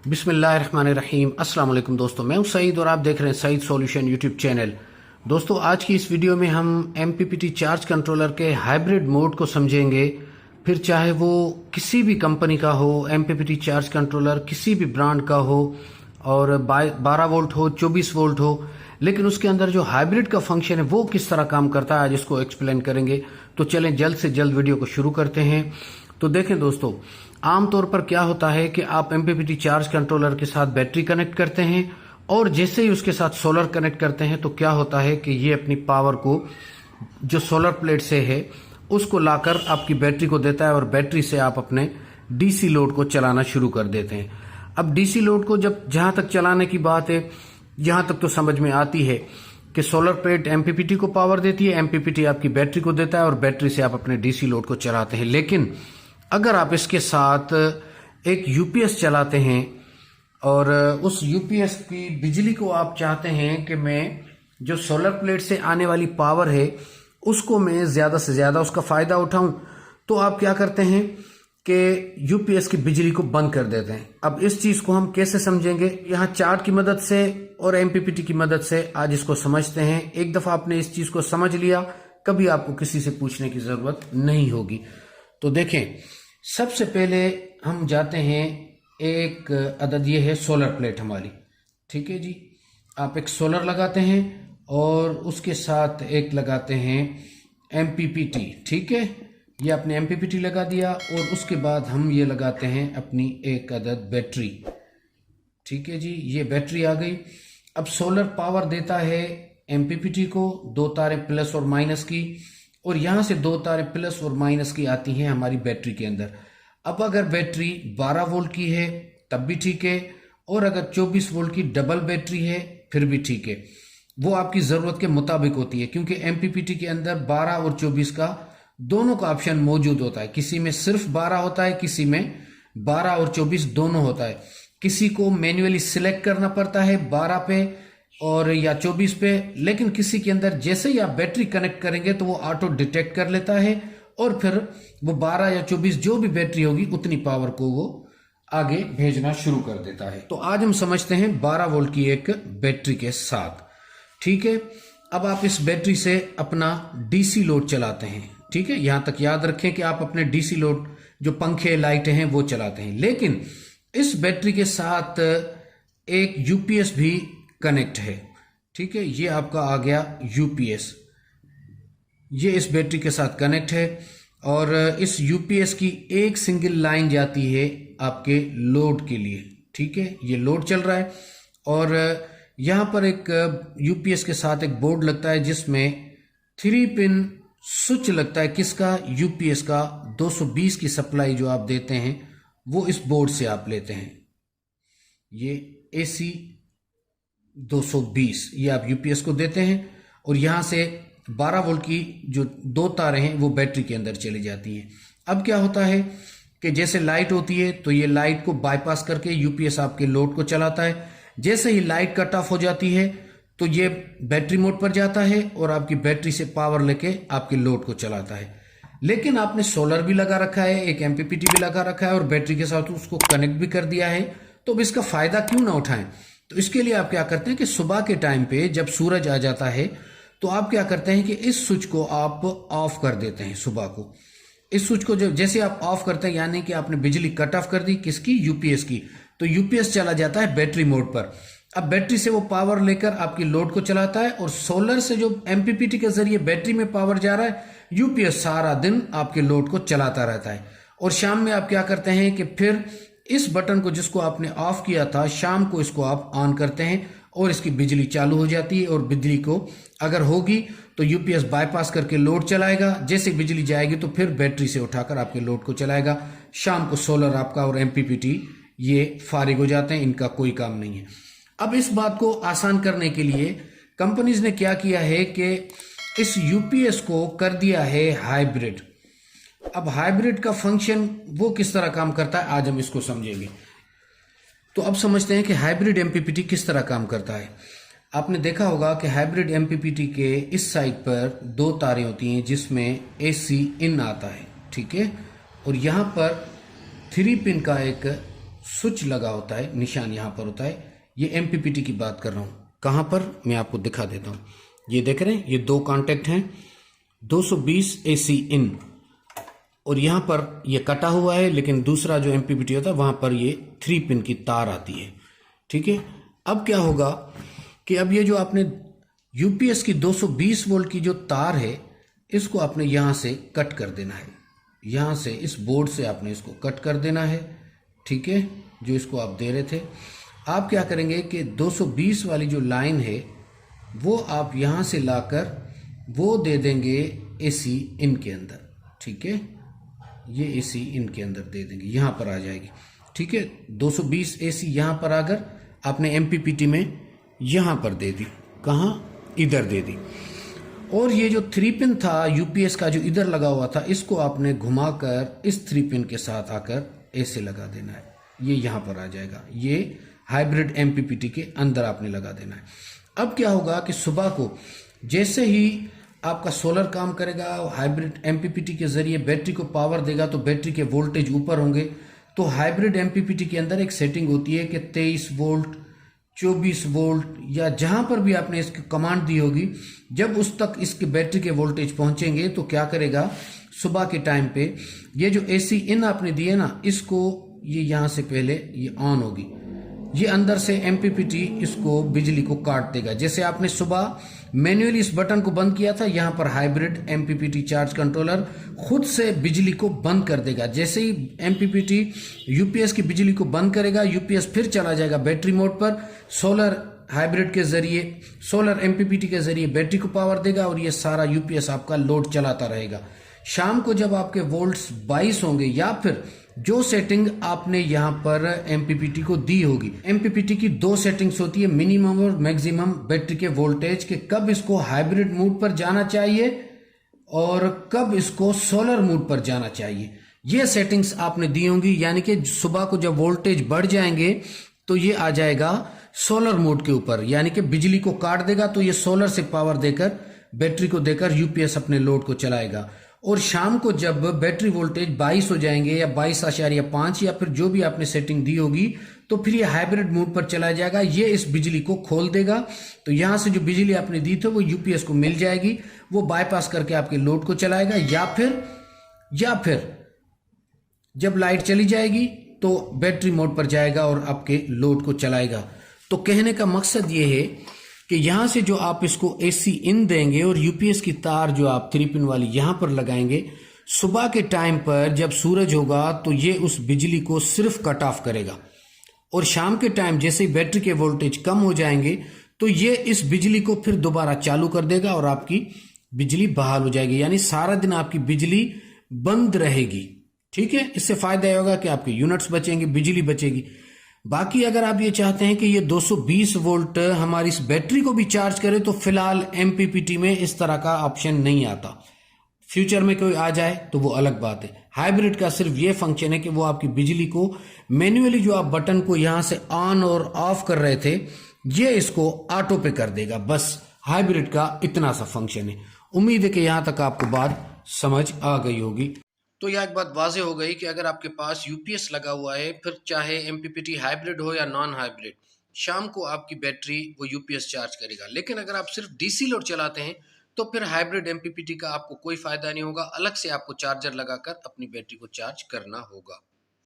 बिस्मिल्लाहिर्रहमानिर्रहीम। अस्सलाम वालेकुम दोस्तों, मैं हूं सईद और आप देख रहे हैं सईद सॉल्यूशन यूट्यूब चैनल। दोस्तों, आज की इस वीडियो में हम MPPT चार्ज कंट्रोलर के हाइब्रिड मोड को समझेंगे। फिर चाहे वो किसी भी कंपनी का हो, MPPT चार्ज कंट्रोलर किसी भी ब्रांड का हो और 12 वोल्ट हो, 24 वोल्ट हो, लेकिन उसके अंदर जो हाइब्रिड का फंक्शन है वो किस तरह काम करता है, आज इसको एक्सप्लेन करेंगे। तो चलें जल्द से जल्द वीडियो को शुरू करते हैं। तो देखें दोस्तों, आमतौर पर क्या होता है कि आप MPPT चार्ज कंट्रोलर के साथ बैटरी कनेक्ट करते हैं और जैसे ही उसके साथ सोलर कनेक्ट करते हैं तो क्या होता है कि ये अपनी पावर को जो सोलर प्लेट से है उसको लाकर आपकी बैटरी को देता है और बैटरी से आप अपने DC लोड को चलाना शुरू कर देते हैं। अब DC लोड को जब जहां तक चलाने की बात है, यहां तक तो समझ में आती है कि सोलर प्लेट MPPT को पावर देती है, MPPT आपकी बैटरी को देता है और बैटरी से आप अपने DC लोड को चलाते हैं। लेकिन अगर आप इसके साथ एक UPS चलाते हैं और उस UPS की बिजली को आप चाहते हैं कि मैं जो सोलर प्लेट से आने वाली पावर है उसको मैं ज़्यादा से ज़्यादा उसका फ़ायदा उठाऊं, तो आप क्या करते हैं कि UPS की बिजली को बंद कर देते हैं। अब इस चीज़ को हम कैसे समझेंगे, यहाँ चार्ट की मदद से और MPPT की मदद से आज इसको समझते हैं। एक दफ़ा आपने इस चीज़ को समझ लिया, कभी आपको किसी से पूछने की ज़रूरत नहीं होगी। तो देखें, सबसे पहले हम जाते हैं, एक अदद ये है सोलर प्लेट हमारी, ठीक है जी। आप एक सोलर लगाते हैं और उसके साथ एक लगाते हैं MPPT, ठीक है। ये आपने MPPT लगा दिया और उसके बाद हम ये लगाते हैं अपनी एक अदद बैटरी, ठीक है जी। ये बैटरी आ गई। अब सोलर पावर देता है MPPT को, दो तारें प्लस और माइनस की, और यहां से दो तारें प्लस और माइनस की आती हैं हमारी बैटरी के अंदर। अब अगर बैटरी 12 वोल्ट की है तब भी ठीक है, और अगर 24 वोल्ट की डबल बैटरी है फिर भी ठीक है। वो आपकी ज़रूरत के मुताबिक होती है, क्योंकि MPPT के अंदर 12 और 24 का दोनों का ऑप्शन मौजूद होता है। किसी में सिर्फ 12 होता है, किसी में 12 और 24 दोनों होता है। किसी को मैन्युअली सिलेक्ट करना पड़ता है 12 पे और या 24 पे, लेकिन किसी के अंदर जैसे ही आप बैटरी कनेक्ट करेंगे तो वो ऑटो डिटेक्ट कर लेता है और फिर वो 12 या 24 जो भी बैटरी होगी उतनी पावर को वो आगे भेजना शुरू कर देता है। तो आज हम समझते हैं 12 वोल्ट की एक बैटरी के साथ, ठीक है। अब आप इस बैटरी से अपना DC लोड चलाते हैं, ठीक है। यहां तक याद रखें कि आप अपने DC लोड जो पंखे लाइटें हैं वो चलाते हैं, लेकिन इस बैटरी के साथ एक UPS भी कनेक्ट है, ठीक है। ये आपका आ गया UPS, ये इस बैटरी के साथ कनेक्ट है और इस UPS की एक सिंगल लाइन जाती है आपके लोड के लिए, ठीक है। ये लोड चल रहा है और यहां पर एक UPS के साथ एक बोर्ड लगता है जिसमें 3 पिन स्विच लगता है। किसका? UPS का। 220 की सप्लाई जो आप देते हैं वो इस बोर्ड से आप लेते हैं। ये AC 220 ये आप UPS को देते हैं और यहां से 12 वोल्ट की जो दो तारें हैं वो बैटरी के अंदर चली जाती हैं। अब क्या होता है कि जैसे लाइट होती है तो ये लाइट को बाईपास करके UPS आपके लोड को चलाता है। जैसे ही लाइट कट ऑफ हो जाती है तो ये बैटरी मोड पर जाता है और आपकी बैटरी से पावर लेके आपके लोड को चलाता है। लेकिन आपने सोलर भी लगा रखा है, एक MPPT भी लगा रखा है और बैटरी के साथ उसको कनेक्ट भी कर दिया है, तो अब इसका फायदा क्यों ना उठाएं। तो इसके लिए आप क्या करते हैं कि सुबह के टाइम पे जब सूरज आ जाता है तो आप क्या करते हैं कि इस स्विच को आप ऑफ कर देते हैं। सुबह को इस स्विच को जैसे आप ऑफ करते हैं, यानी कि आपने बिजली कट ऑफ कर दी, किसकी? UPS की। तो UPS चला जाता है बैटरी मोड पर। अब बैटरी से वो पावर लेकर आपकी लोड को चलाता है और सोलर से जो MPPT के जरिए बैटरी में पावर जा रहा है, UPS सारा दिन आपके लोड को चलाता रहता है। और शाम में आप क्या करते हैं कि फिर इस बटन को जिसको आपने ऑफ किया था, शाम को इसको आप ऑन करते हैं और इसकी बिजली चालू हो जाती है। और बिजली को अगर होगी तो UPS बाईपास करके लोड चलाएगा, जैसे बिजली जाएगी तो फिर बैटरी से उठाकर आपके लोड को चलाएगा। शाम को सोलर आपका और MPPT ये फारिग हो जाते हैं, इनका कोई काम नहीं है। अब इस बात को आसान करने के लिए कंपनीज ने क्या किया है कि इस UPS को कर दिया है हाइब्रिड। अब हाइब्रिड का फंक्शन वो किस तरह काम करता है, आज हम इसको समझेंगे। तो अब समझते हैं कि हाइब्रिड MPPT किस तरह काम करता है। आपने देखा होगा कि हाइब्रिड MPPT के इस साइड पर दो तारें होती हैं जिसमें AC इन आता है, ठीक है। और यहाँ पर 3 पिन का एक स्विच लगा होता है, निशान यहाँ पर होता है। ये एमपीपीटी की बात कर रहा हूँ। कहाँ पर, मैं आपको दिखा देता हूँ। ये देख रहे हैं, ये दो कॉन्टेक्ट हैं, 220 AC इन, और यहाँ पर ये कटा हुआ है, लेकिन दूसरा जो एमपीपीटी होता है वहाँ पर ये 3 पिन की तार आती है। ठीक है, अब क्या होगा कि अब ये जो आपने यूपीएस की 220 वोल्ट की जो तार है, इसको आपने यहाँ से कट कर देना है। यहाँ से इस बोर्ड से आपने इसको कट कर देना है। ठीक है, जो इसको आप दे रहे थे, आप क्या करेंगे कि 220 वाली जो लाइन है वो आप यहाँ से लाकर वो दे देंगे एसी इन के अंदर। ठीक है, ये एसी इन के अंदर दे देंगे, यहाँ पर आ जाएगी। ठीक है, 220 एसी यहाँ पर आकर आपने एमपीपीटी में यहाँ पर दे दी, कहाँ, इधर दे दी। और ये जो 3 पिन था यूपीएस का जो इधर लगा हुआ था, इसको आपने घुमाकर इस 3 पिन के साथ आकर ऐसे लगा देना है, ये यहाँ पर आ जाएगा। ये हाइब्रिड एमपीपीटी के अंदर आपने लगा देना है। अब क्या होगा कि सुबह को जैसे ही आपका सोलर काम करेगा, हाइब्रिड एमपीपीटी के जरिए बैटरी को पावर देगा, तो बैटरी के वोल्टेज ऊपर होंगे। तो हाइब्रिड एमपीपीटी के अंदर एक सेटिंग होती है कि 23 वोल्ट, 24 वोल्ट, या जहां पर भी आपने इसकी कमांड दी होगी, जब उस तक इसके बैटरी के वोल्टेज पहुंचेंगे तो क्या करेगा, सुबह के टाइम पे ये जो एसी इन आपने दिए ना, इसको ये यहां से पहले ये ऑन होगी, ये अंदर से एमपीपीटी इसको बिजली को काट देगा। जैसे आपने सुबह मैन्युअली इस बटन को बंद किया था, यहां पर हाइब्रिड एमपीपीटी चार्ज कंट्रोलर खुद से बिजली को बंद कर देगा। जैसे ही एमपीपीटी यूपीएस की बिजली को बंद करेगा, यूपीएस फिर चला जाएगा बैटरी मोड पर, सोलर हाइब्रिड के जरिए, सोलर एमपीपीटी के जरिए बैटरी को पावर देगा, और ये सारा यूपीएस आपका लोड चलाता रहेगा। शाम को जब आपके वोल्ट्स 22 होंगे, या फिर जो सेटिंग आपने यहां पर एमपीपीटी को दी होगी, एमपीपीटी की 2 सेटिंग्स होती है, मिनिमम और मैक्सिमम बैटरी के वोल्टेज के, कब इसको हाइब्रिड मोड पर जाना चाहिए और कब इसको सोलर मोड पर जाना चाहिए। ये सेटिंग्स आपने दी होंगी, यानी कि सुबह को जब वोल्टेज बढ़ जाएंगे तो ये आ जाएगा सोलर मोड के ऊपर, यानी कि बिजली को काट देगा, तो ये सोलर से पावर देकर, बैटरी को देकर यूपीएस अपने लोड को चलाएगा। और शाम को जब बैटरी वोल्टेज 22 हो जाएंगे, या 22.5, या फिर जो भी आपने सेटिंग दी होगी, तो फिर ये हाइब्रिड मोड पर चला जाएगा, ये इस बिजली को खोल देगा। तो यहां से जो बिजली आपने दी थी वो यूपीएस को मिल जाएगी, वो बाईपास करके आपके लोड को चलाएगा। या फिर जब लाइट चली जाएगी तो बैटरी मोड पर जाएगा और आपके लोड को चलाएगा। तो कहने का मकसद ये है कि यहां से जो आप इसको एसी इन देंगे और यूपीएस की तार जो आप 3 पिन वाली यहां पर लगाएंगे, सुबह के टाइम पर जब सूरज होगा तो ये उस बिजली को सिर्फ कट ऑफ करेगा, और शाम के टाइम जैसे ही बैटरी के वोल्टेज कम हो जाएंगे तो ये इस बिजली को फिर दोबारा चालू कर देगा और आपकी बिजली बहाल हो जाएगी। यानी सारा दिन आपकी बिजली बंद रहेगी। ठीक है, इससे फायदा यह होगा कि आपके यूनिट्स बचेंगे, बिजली बचेगी। बाकी अगर आप ये चाहते हैं कि ये 220 वोल्ट हमारी इस बैटरी को भी चार्ज करे, तो फिलहाल एमपीपीटी में इस तरह का ऑप्शन नहीं आता। फ्यूचर में कोई आ जाए तो वो अलग बात है। हाइब्रिड का सिर्फ ये फंक्शन है कि वो आपकी बिजली को मैन्युअली, जो आप बटन को यहां से ऑन और ऑफ कर रहे थे, ये इसको ऑटो पे कर देगा। बस हाइब्रिड का इतना सा फंक्शन है। उम्मीद है कि यहां तक आपको बात समझ आ गई होगी। तो यह एक बात वाजे हो गई कि अगर आपके पास यूपीएस लगा हुआ है, फिर चाहे एमपीपीटी हाइब्रिड हो या नॉन हाइब्रिड, शाम को आपकी बैटरी वो यूपीएस चार्ज करेगा। लेकिन अगर आप सिर्फ डीसी लोड चलाते हैं तो फिर हाइब्रिड एमपीपीटी का आपको कोई फायदा नहीं होगा, अलग से आपको चार्जर लगाकर अपनी बैटरी को चार्ज करना होगा।